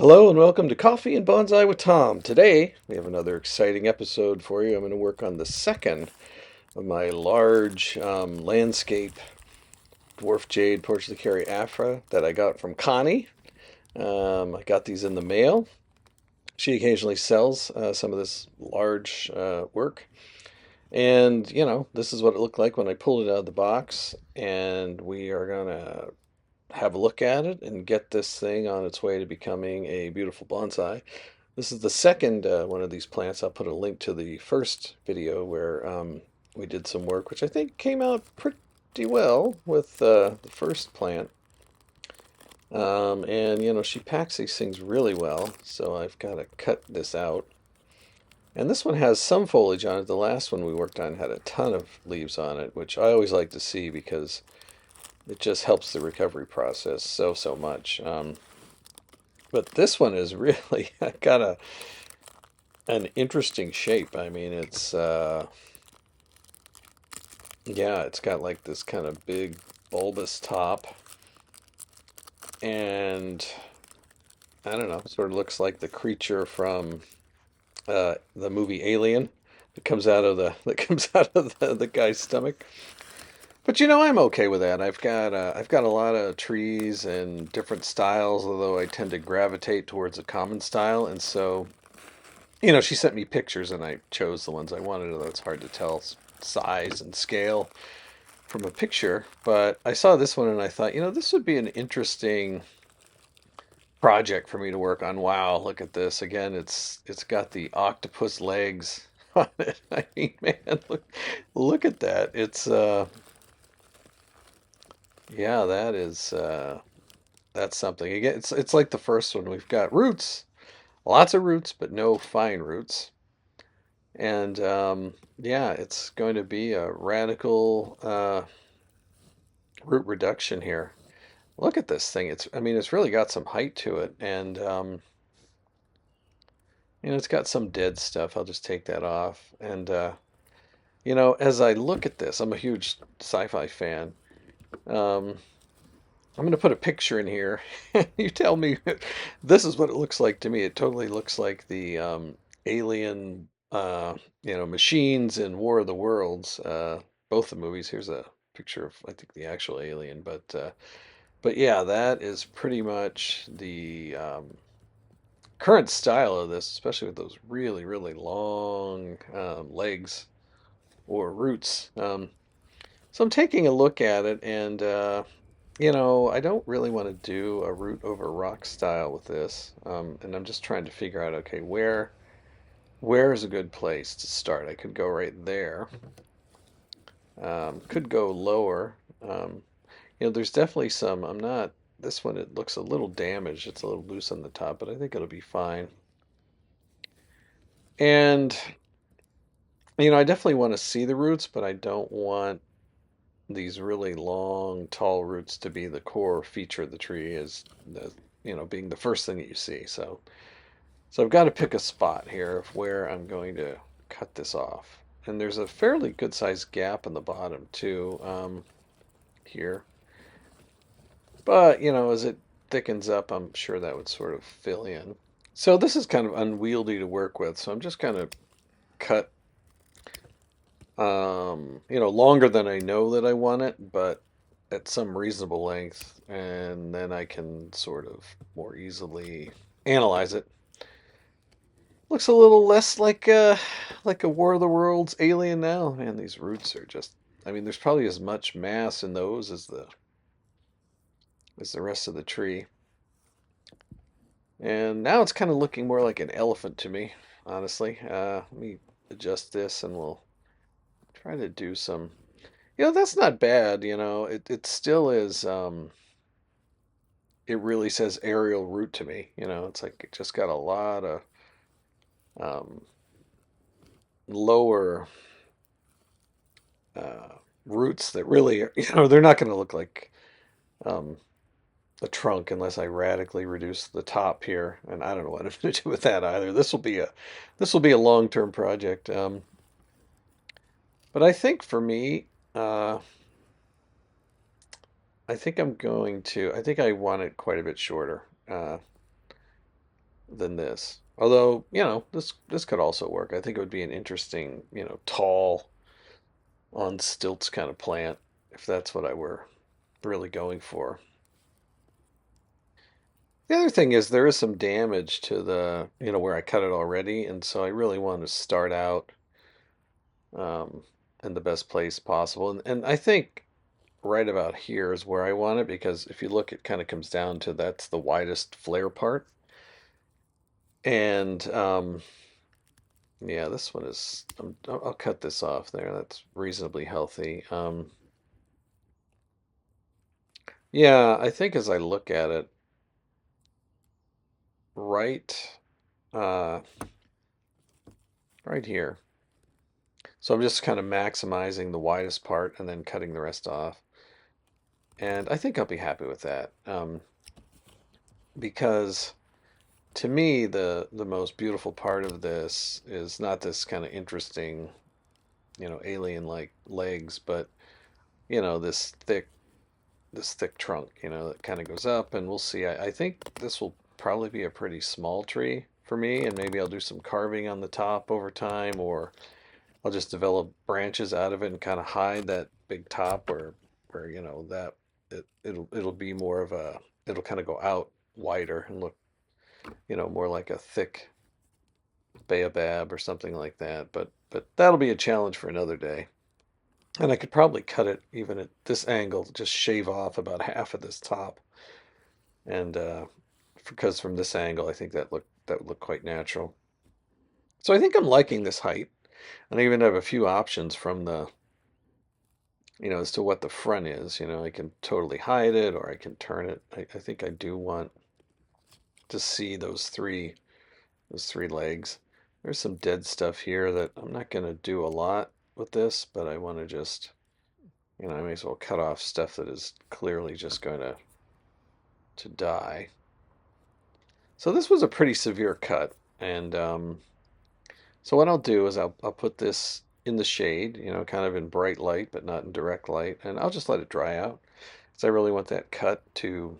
Hello and welcome to Coffee and Bonsai with Tom. Today we have another exciting episode for you. I'm going to work on the second of my large landscape dwarf jade Portulacaria Afra that I got from Connie. I got these in the mail. She occasionally sells some of this large work. And, this is what it looked like when I pulled it out of the box. And we are going to have a look at it and get this thing on its way to becoming a beautiful bonsai. This is the second one of these plants. I'll put a link to the first video where we did some work, which I think came out pretty well with the first plant. And, she packs these things really well, so I've got to cut this out. And this one has some foliage on it. The last one we worked on had a ton of leaves on it, which I always like to see because it just helps the recovery process so much. But this one is really got an interesting shape. I mean, it's yeah, it's got like this kind of big bulbous top, and I don't know, sort of looks like the creature from the movie Alien that comes out of the guy's stomach. But I'm okay with that. I've got a lot of trees and different styles, although I tend to gravitate towards a common style, and so she sent me pictures and I chose the ones I wanted, although it's hard to tell size and scale from a picture. But I saw this one and I thought, this would be an interesting project for me to work on. Wow, look at this. Again, it's got the octopus legs on it. I mean, man, look at that. It's yeah, that's something. Again, it's like the first one. We've got roots, lots of roots, but no fine roots. And yeah, it's going to be a radical root reduction here. Look at this thing. I mean, it's really got some height to it, and it's got some dead stuff. I'll just take that off. And as I look at this, I'm a huge sci-fi fan. Um, I'm going to put a picture in here. You tell me, this is what it looks like to me. It totally looks like the alien, machines in War of the Worlds. Both the movies. Here's a picture of, I think, the actual alien. But yeah, that is pretty much the current style of this, especially with those really, really long legs or roots. So I'm taking a look at it, and I don't really want to do a root over rock style with this, and I'm just trying to figure out, okay, where is a good place to start? I could go right there. Could go lower. There's definitely some. I'm not. This one, it looks a little damaged. It's a little loose on the top, but I think it'll be fine. And I definitely want to see the roots, but I don't want these really long, tall roots to be the core feature of the tree, as the being the first thing that you see. So I've got to pick a spot here of where I'm going to cut this off. And there's a fairly good sized gap in the bottom too, here. But as it thickens up, I'm sure that would sort of fill in. So this is kind of unwieldy to work with, so I'm just kind of cut longer than I know that I want it, but at some reasonable length, and then I can sort of more easily analyze it. Looks a little less like a War of the Worlds alien now. Man, these roots are just, I mean, there's probably as much mass in those as the rest of the tree. And now it's kind of looking more like an elephant to me, honestly. Let me adjust this and we'll try to do some. That's not bad. It still is. It really says aerial root to me. It's like it just got a lot of um, lower uh, roots that really, they're not going to look like um, a trunk unless I radically reduce the top here. And I don't know what I'm going to do with that either. This will be a long-term project. But I think for me, uh, I think I want it quite a bit shorter. than this. Although, this could also work. I think it would be an interesting, tall on stilts kind of plant if that's what I were really going for. The other thing is there is some damage to the, where I cut it already, and so I really want to start out um, in the best place possible. And I think right about here is where I want it because if you look, it kind of comes down to that's the widest flare part. And yeah, this one is, I'll cut this off there. That's reasonably healthy. Yeah, I think as I look at it, right, uh, right here. So I'm just kind of maximizing the widest part and then cutting the rest off. And I think I'll be happy with that. Because to me, the most beautiful part of this is not this kind of interesting, alien-like legs, but this thick trunk, that kind of goes up, and we'll see. I think this will probably be a pretty small tree for me, and maybe I'll do some carving on the top over time, or I'll just develop branches out of it and kind of hide that big top where that it'll be more of a it'll kind of go out wider and look more like a thick baobab or something like that. But that'll be a challenge for another day. And I could probably cut it even at this angle, just shave off about half of this top, and because from this angle, I think that would look quite natural. So I think I'm liking this height, and I even have a few options from the as to what the front is. I can totally hide it or I can turn it. I think I do want to see those three legs. There's some dead stuff here that I'm not going to do a lot with this, but I want to just, I may as well cut off stuff that is clearly just going to die. So this was a pretty severe cut, and so what I'll do is I'll put this in the shade, kind of in bright light, but not in direct light, and I'll just let it dry out. Because I really want that cut to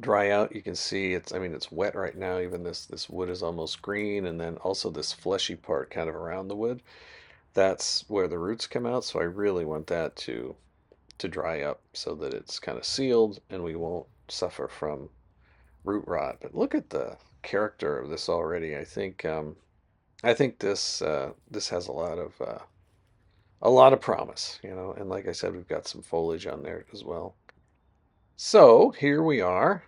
dry out. You can see I mean, it's wet right now. Even this wood is almost green, and then also this fleshy part kind of around the wood. That's where the roots come out. So I really want that to dry up so that it's kind of sealed and we won't suffer from root rot. But look at the character of this already. I think this has a lot of promise, and like I said, we've got some foliage on there as well. So here we are,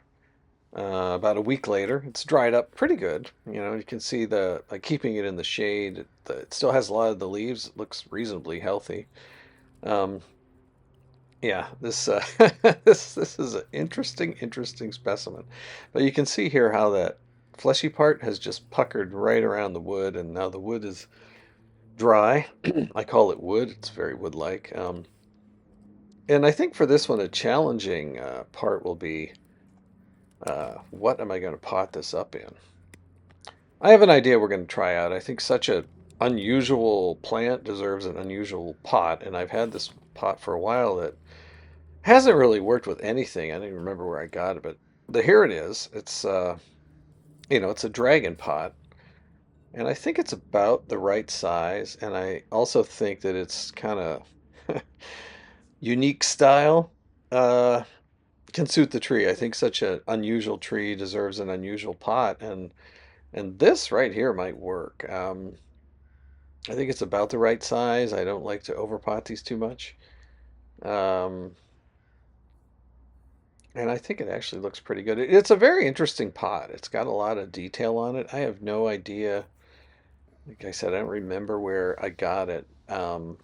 about a week later. It's dried up pretty good. You can see like keeping it in the shade. It still has a lot of the leaves. It looks reasonably healthy. Um, yeah, this this is an interesting specimen. But you can see here how that fleshy part has just puckered right around the wood, and now the wood is dry. I call it wood. It's very wood-like. And I think for this one, a challenging part will be what am I going to pot this up in? I have an idea we're going to try out. I think such a unusual plant deserves an unusual pot, and I've had this pot for a while that hasn't really worked with anything. I don't even remember where I got it, but here it is. It's a dragon pot, and I think it's about the right size, and I also think that it's kind of unique style. Uh, can suit the tree. I think such an unusual tree deserves an unusual pot, and this right here might work. I think it's about the right size. I don't like to overpot these too much. Um, and I think it actually looks pretty good. It's a very interesting pot. It's got a lot of detail on it. I have no idea. Like I said, I don't remember where I got it at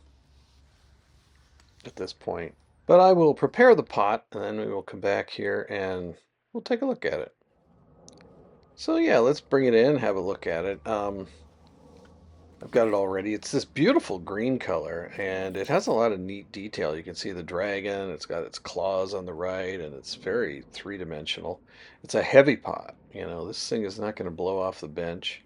this point. But I will prepare the pot and then we will come back here and we'll take a look at it. So yeah, let's bring it in, have a look at it. I've got it all ready. It's this beautiful green color, and it has a lot of neat detail. You can see the dragon. It's got its claws on the right, and it's very three-dimensional. It's a heavy pot. This thing is not going to blow off the bench.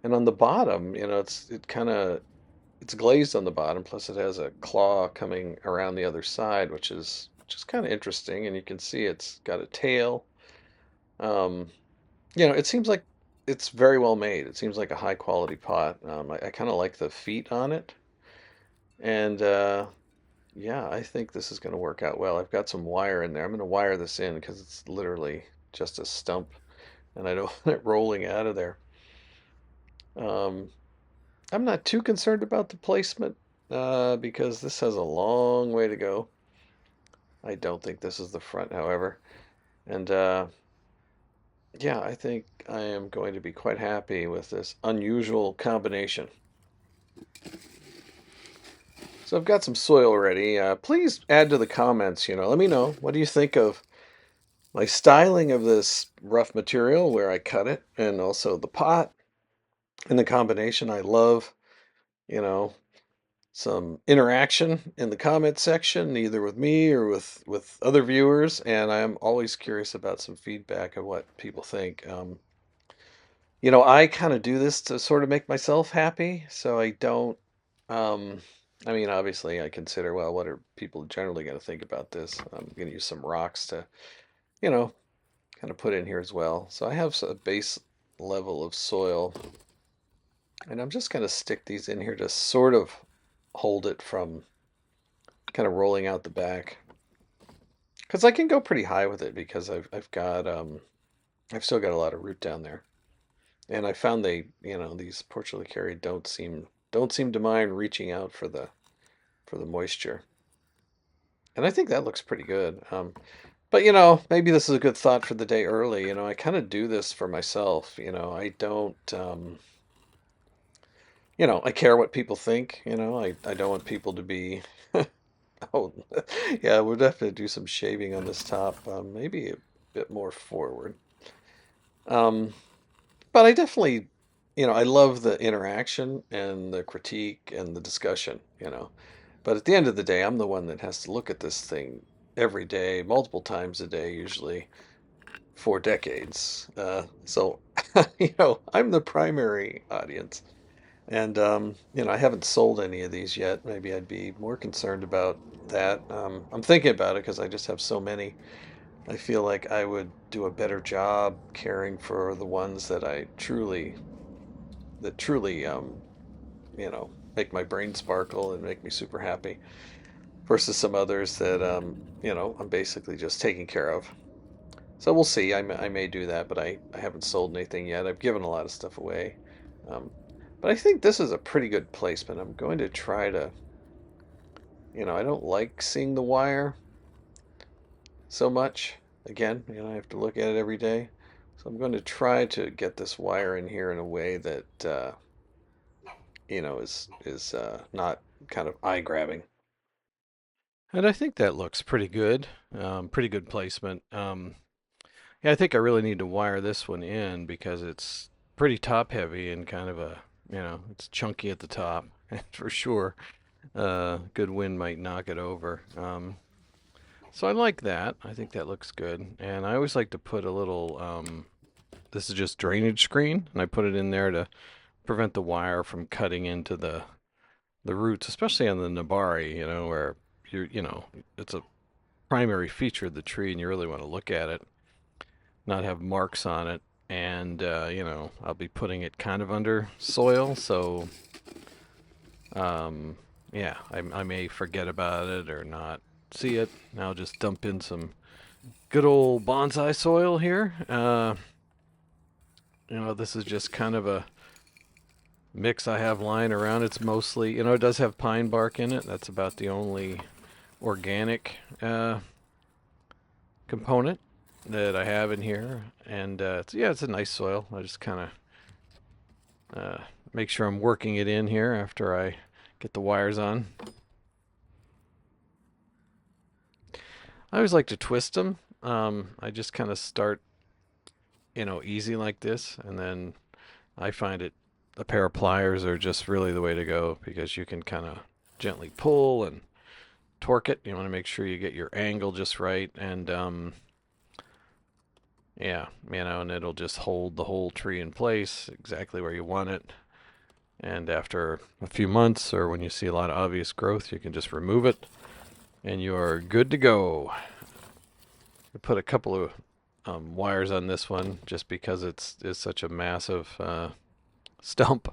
And on the bottom, it's glazed on the bottom. Plus, it has a claw coming around the other side, which is kind of interesting. And you can see it's got a tail. Um, it seems like it's very well made. It seems like a high quality pot. I kind of like the feet on it. And yeah, I think this is going to work out well. I've got some wire in there. I'm going to wire this in because it's literally just a stump and I don't want it rolling out of there. Um, I'm not too concerned about the placement because this has a long way to go. I don't think this is the front, however. And yeah, I think I am going to be quite happy with this unusual combination. So I've got some soil ready. Please add to the comments, let me know. What do you think of my styling of this rough material where I cut it and also the pot and the combination? I love, you know, some interaction in the comment section, either with me or with other viewers, and I'm always curious about some feedback of what people think. I kind of do this to sort of make myself happy, so I don't. Um, I mean, obviously, I consider, well, what are people generally going to think about this? I'm going to use some rocks to, you know, kind of put in here as well. So I have a base level of soil, and I'm just going to stick these in here to sort of hold it from kind of rolling out the back. Because I can go pretty high with it because I've got I've still got a lot of root down there. And I found these Portulacaria don't seem to mind reaching out for the moisture. And I think that looks pretty good. But maybe this is a good thought for the day early. I kind of do this for myself. I don't I care what people think. I don't want people to be oh yeah, we'll definitely do some shaving on this top. Maybe a bit more forward. Um, But I definitely, I love the interaction and the critique and the discussion. But at the end of the day, I'm the one that has to look at this thing every day, multiple times a day, usually for decades. So, I'm the primary audience. And, I haven't sold any of these yet. Maybe I'd be more concerned about that. I'm thinking about it because I just have so many. I feel like I would do a better job caring for the ones that truly make my brain sparkle and make me super happy versus some others that I'm basically just taking care of. So we'll see. I may do that, but I haven't sold anything yet. I've given a lot of stuff away. um, but I think this is a pretty good placement. I'm going to try to, I don't like seeing the wire so much. Again, I have to look at it every day. So I'm going to try to get this wire in here in a way that is not kind of eye grabbing. And I think that looks pretty good. Pretty good placement. Yeah, I think I really need to wire this one in because it's pretty top heavy and kind of it's chunky at the top for sure. Good wind might knock it over. So I like that. I think that looks good. And I always like to put a little, this is just drainage screen, and I put it in there to prevent the wire from cutting into the roots, especially on the Nabari, where it's a primary feature of the tree and you really want to look at it, not have marks on it. And, I'll be putting it kind of under soil. So, yeah, I may forget about it or not see it. I'll just dump in some good old bonsai soil here. This is just kind of a mix I have lying around. It's mostly, it does have pine bark in it. That's about the only organic component that I have in here. And it's a nice soil. I just kind of make sure I'm working it in here after I get the wires on. I always like to twist them. I just kind of start, easy like this, and then I find a pair of pliers are just really the way to go because you can kind of gently pull and torque it. You want to make sure you get your angle just right, and yeah, and it'll just hold the whole tree in place exactly where you want it. And after a few months, or when you see a lot of obvious growth, you can just remove it, and you are good to go. I put a couple of wires on this one just because it's such a massive stump.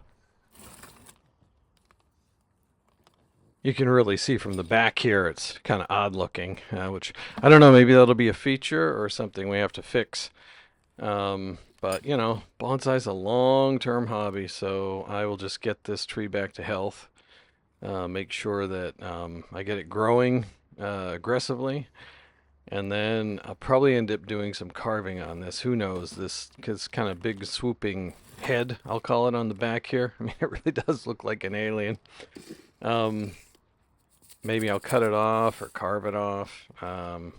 You can really see from the back here it's kind of odd looking, which I don't know, maybe that'll be a feature or something we have to fix. But you know, bonsai's a long-term hobby, so I will just get this tree back to health, make sure that I get it growing aggressively, and then I'll probably end up doing some carving on this. Who knows? This cause kind of big swooping head, I'll call it, on the back here. I mean, it really does look like an alien. Um, Maybe I'll cut it off or carve it off. I'm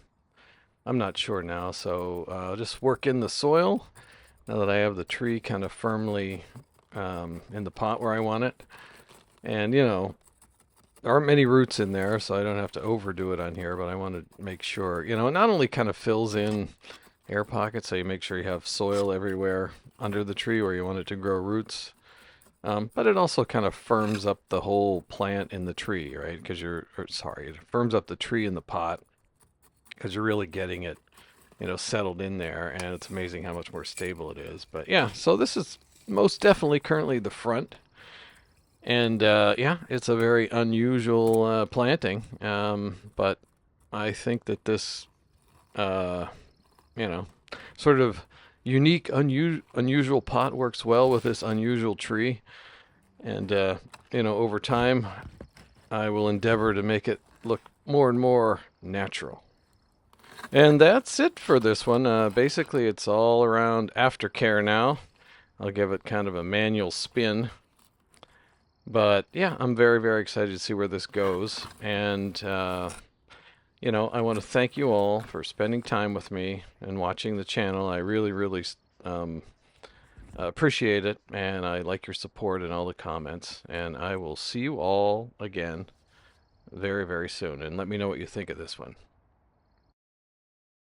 not sure now, so I'll just work in the soil now that I have the tree kind of firmly in the pot where I want it. And, you know, there aren't many roots in there, so I don't have to overdo it on here, but I want to make sure, you know, it not only kind of fills in air pockets, so you make sure you have soil everywhere under the tree where you want it to grow roots, but it also kind of firms up the whole plant in the tree, right? Because it firms up the tree in the pot because you're really getting it, you know, settled in there, and it's amazing how much more stable it is. But yeah, so this is most definitely currently the front. And yeah, it's a very unusual planting, but I think that this, uh, you know, sort of unique, unusual pot works well with this unusual tree. And, you know, over time, I will endeavor to make it look more and more natural. And that's it for this one. Basically, it's all around aftercare now. I'll give it kind of a manual spin. But yeah, I'm very, very excited to see where this goes. And, you know, I want to thank you all for spending time with me and watching the channel. I really, really appreciate it. And I like your support and all the comments. And I will see you all again very, very soon. And let me know what you think of this one.